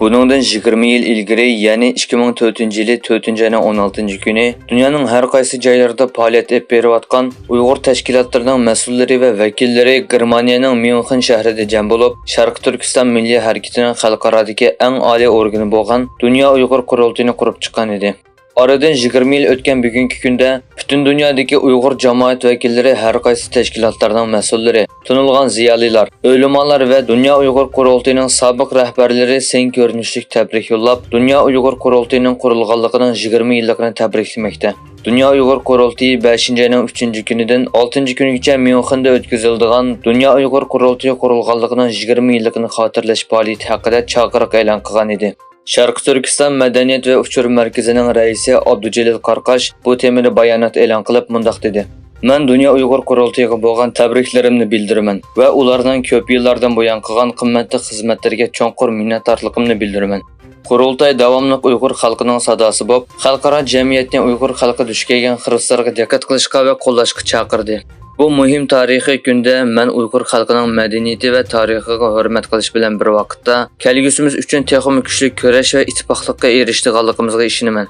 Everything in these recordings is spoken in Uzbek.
Buningdan 20 yil ilgari, ya'ni 2004-yili 4-ayning 16-kuni dunyoning har qaysi joylarida faoliyat olib berayotgan Uyg'ur tashkilotlarining mas'ullari va vakillari Germaniyaning Myunxen shahrida jam bo'lib, Sharq Turkiston milliy harakatining xalqarodagi eng oliy organi bo'lgan Dunyo Uyg'ur qurultayini qurib chiqqan edi. Oradan 20 yil o'tgan bugungi kunda butun dunyodagi Uyg'ur jamoat vakillari har qaysi tashkilotlarning mas'ullari, tunilgan ziyolilar, o'limalar va Dunyo Uyg'ur qurultayining sobiq rahbarlari sen ko'rinishlik tabrik yo'llab, Dunyo Uyg'ur qurultayining qurilganligining 20 yilligini tabriklamoqda. Dunyo Uyg'ur qurultayi 5-ayning 3-kunidan 6-kunigacha Myunxenda o'tkaziladigan Dunyo Uyg'ur qurultayi qurilganligining 20 yilligini xotirlash faoliyati haqida chaqiriq e'lon qilgan edi. Sharq Turkiston madaniyat va uchur markazining raisi Abdujalil Qarqash bu temada bayonot e'lon qilib mundaq dedi: "Men Dunyo Uyg'ur qurultayiga bo'lgan tabriklarimni bildiraman va ularning ko'p yillardan buyon qilgan qimmatli xizmatlariga cho'nqur minnatdorligimni bildiraman. Qurultay davomli Uyg'ur xalqining sadosi bo'lib, xalqaro jamiyatni Uyg'ur xalqi duch kelgan xiristlarga diqqat qilishga va qo'llashga chaqirdi. Bu muhim tarixiy kunda men Uyg'ur xalqining madaniyati va tarixiga hurmat qilish bilan bir vaqtda kelgusimiz uchun texnik kuchli kurash va ittifoqlikka erishganligimizga ishonaman."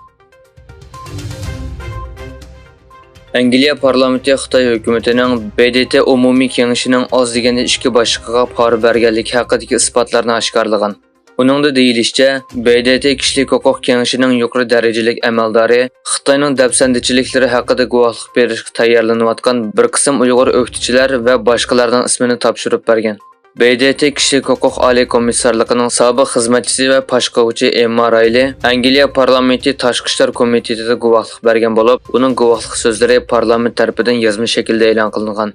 Angliya parlamenti Xitoy hukumatining BDT umumiy kengashining oz deganda 2 boshliqiga pora berganligi haqidagi isbotlarni oshkorlagan. Uningda deyilishicha, BDT kishilik huquq kengashining yuqori darajalik amaldori Xitoyning dafsandichiliklari haqida guvohlik berishga tayyorlanayotgan bir qism Uyg'ur o'qituvchilar va boshqalarning ismini topshirib bergan. BDT kishilik huquq oliy komissarligining sobiq xizmatchisi va boshqaruvchi Emma Rayli Angliya parlamenti tashqi ishlar komitetida guvohlik bergan bo'lib, uning guvohlik so'zlari parlament tomonidan yozma shaklda e'lon qilingan.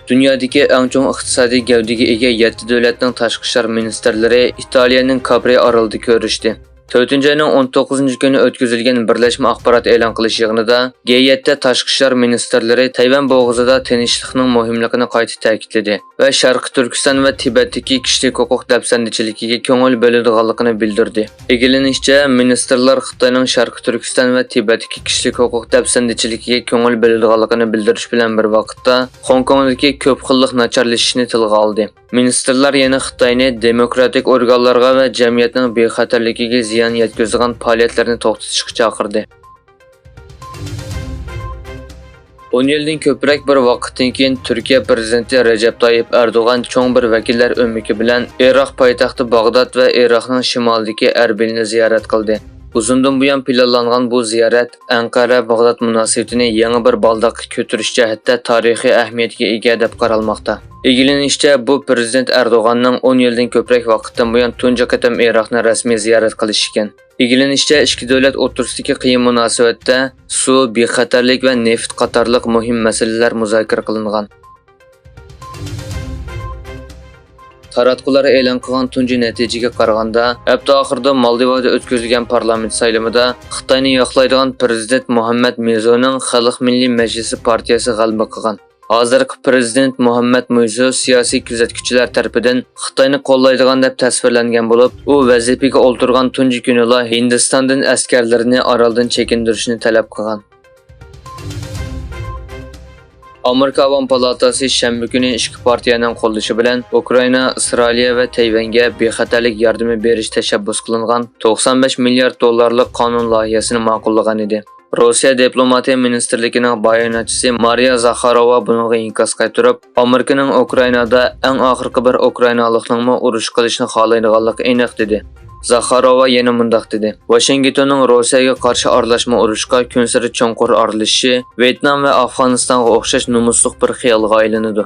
Dunyodagi eng chong iqtisodiy gavdaga ega 7 davlatning tashqi ishlar ministrlari Italiyaning Capri orolida ko'rishdi. 4-ayning 19-kuni o'tkazilgan birlashma axborot e'lon qilish yig'inida G7 tashqi ishlar ministrlari Tayvan bo'g'izida tinchlikning muhimligini qayta ta'kidladi va Sharq Turkiston va Tibetdagi kishilik huquq dafsandichiligiga ko'ngil bo'ladiganligini bildirdi. Egilanishicha, ministrlar Xitoyning Sharq Turkiston va Tibetdagi kishilik huquq dafsandichiligiga ko'ngil bo'ladiganligini bildirish bilan bir vaqtda Hong Kongdagi ko'p xillik nacharlashishini tilga oldi. Ministrlar yana Xitoyni demokratik organlarga va jamiyatning bexatarligiga ziyon yetkazadigan faoliyatlarni to'xtatishga chaqirdi. 10 yildan ko'proq bir vaqtdan keyin Turkiya prezidenti Recep Tayyip Erdo'g'an cho'ng bir vakillar o'miki bilan Iroq poytaxti Bag'dod va Iroqning shimolidagi Erbilni ziyorat qildi. Uzundan buyon planlangan bu ziyorat Anqara-Bag'dod munosabatini yangi bir baldaqqa ko'tarish jihatda tarixiy ahamiyatga ega deb qaralmoqda. Egilanishicha, bu prezident Erdo'g'anning 10 yildan ko'proq vaqtdan buyon tunji qatam Iroqni rasmiy ziyorat qilish ekan. Egilanishicha, ikki davlat o'rtasidagi qiyin munosabatda suv, bexatarlik va neft qatorliq muhim masalalar muzokara qilingan. Taratqular e'lon qilgan tunji natijaga qaraganda, hafta oxirida Moldovada o'tkazilgan parlament saylovida Xitoyni yoqlaydigan prezident Muhammad Mirziyoning Xalq Milliy Majlisi partiyasi g'alaba qilgan. Hozirgi prezident Muhammad Mirziyo siyosiy kuzatuvchilar tomonidan Xitoyni qo'llaydigan deb tasvirlangan bo'lib, u vazifaga o'ltirgan tunji kunida Hindistondan askarlarini oroldan chekindirishni talab qilgan. Amerika Avam palatasi shanba kuni ikki partiyaning qo'llashi bilan Ukraina, Isroil va Tayvanga bexatarlik yordami berish tashabbus qilingan 95 milliard dollarlik qonun loyihasini ma'qullagan edi. Rossiya diplomatiya ministrligining bayonotchisi Mariya Zakharova bunga inkos qaytarib, Amerikaning Ukrainada eng oxirgi bir Ukrainalikning urush qilishni xohlaydiganligi aniq dedi. Zakharova yana mundaq dedi: "Washingtonning Rossiyaga qarshi aralashma urushga kun sari cho'nqur aralashishi Vyetnam va Afg'onistonga o'xshash nomusliq bir xiyolga aylanadi.